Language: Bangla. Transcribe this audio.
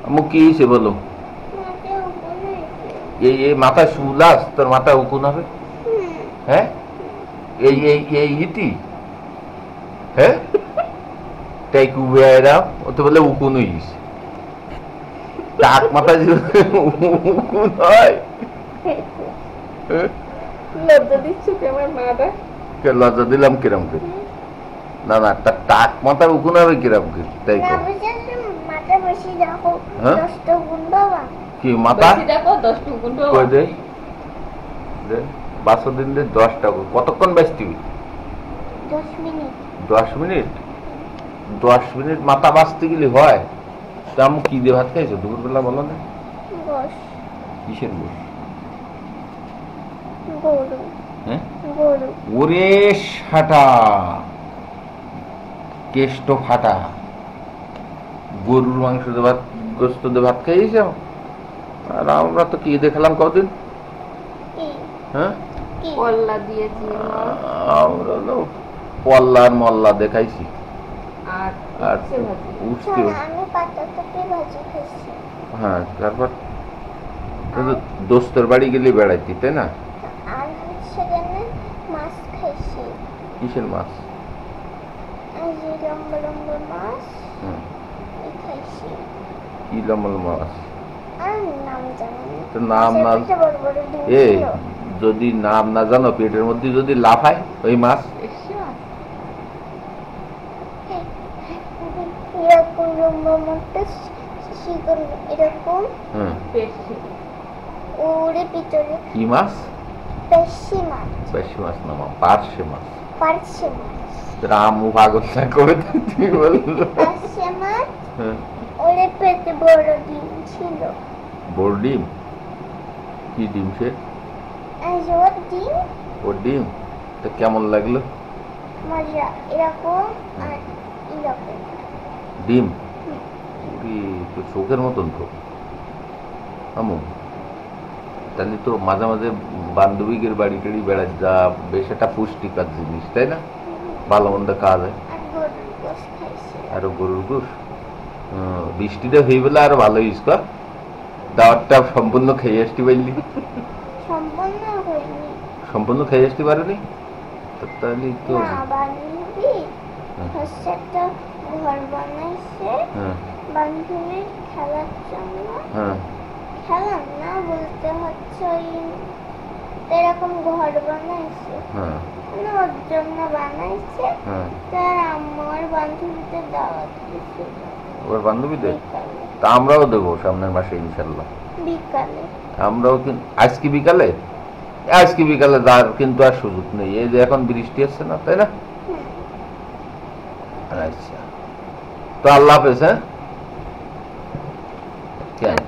আম্মু কি হয়েছে বলো? এই মাথায় শুলাস, তোর মাথায় উকুন হবে? হ্যাঁ, এই ইতি, হ্যাঁ, তাই কুবেরা ও তো বলে উকুন হইছে। টাক মাথায় উকুন হয়? লজ্জা দিচ্ছে আমার মাটা। লজ্জা দিলাম কিরম করে? না না, তার টাক মাথার উকুন হবে কিরম করে? তাই কি মাথা কই দে, বাসো দিন দে 10টা। কতক্ষণ বাঁচতি? 10 মিনিট। 10 মিনিট মাথা বাঁচতে গেলে হয়? আমি কি দিয়ে ভাত খাইছো দুপুরবেলা বলো না? কিসের গোশ? হ্যাঁ, ওরে সাটা কেষ্ট ফাটা, গরুর মাংস দিয়ে ভাত, গোস্ত দিয়ে ভাত খাইয়েছ। আর আমরা তো কি দেখালাম কদিন? হ্যাঁ, আমরা তো পল্লা আর মল্লা দেখাইছি। আর উঠতে, হ্যাঁ, তারপর দোস্তের বাড়ি গেলে বেড়াইতি, তাই না? কিসের মাছ? কি লম্বা লম্বা মাছ? নাম না, এ যদি নাম না জানো, পেটের মধ্যে যদি লাফায় ওই মাছ, কি মাছ? পেশি মাছ না, পার্শে মাছ। রামু পাগল না করে তুমি বললো। বড় ডিম? কি ডিম সে? ও ডিম তো কেমন লাগলো? ডিম তো চোখের মতন তো। আমু তাহলে তো মাঝে মাঝে বান্ধবীদের বাড়ি টাড়ি বেড়াতে যা, বেশ একটা পুষ্টিকর জিনিস, তাই না? ভালো মন্দ খাওয়া যায়। আরো গরুর গোশ, বৃষ্টিটা হয়ে গেলে আরো ভালো ইউজ কর। দাওয়াতটা সম্পূর্ণ খেয়ে আসতে পারলি? সম্পূর্ণ খেয়ে আসতে পারোনি? তাহলে তো ঘর বানাইছে বান্ধবীর খেলার জন্য। খেলার না বলতে হচ্ছে ওই এরকম ঘর বানাইছে, ওর জন্য বানাইছে। তার আমার বান্ধবীদের দাওয়াত দিয়েছিল। ওর বান্ধবীদের? তা আমরাও দেবো সামনের মাসে ইনশাল্লাহ বিকালে। আমরাও আজকে বিকালে, আজকে বিকালে যার কিন্তু আর সুযোগ নেই, এই যে এখন বৃষ্টি আসছে না, তাই না? আচ্ছা, তো আল্লাহ হাফেজ। হ্যাঁ,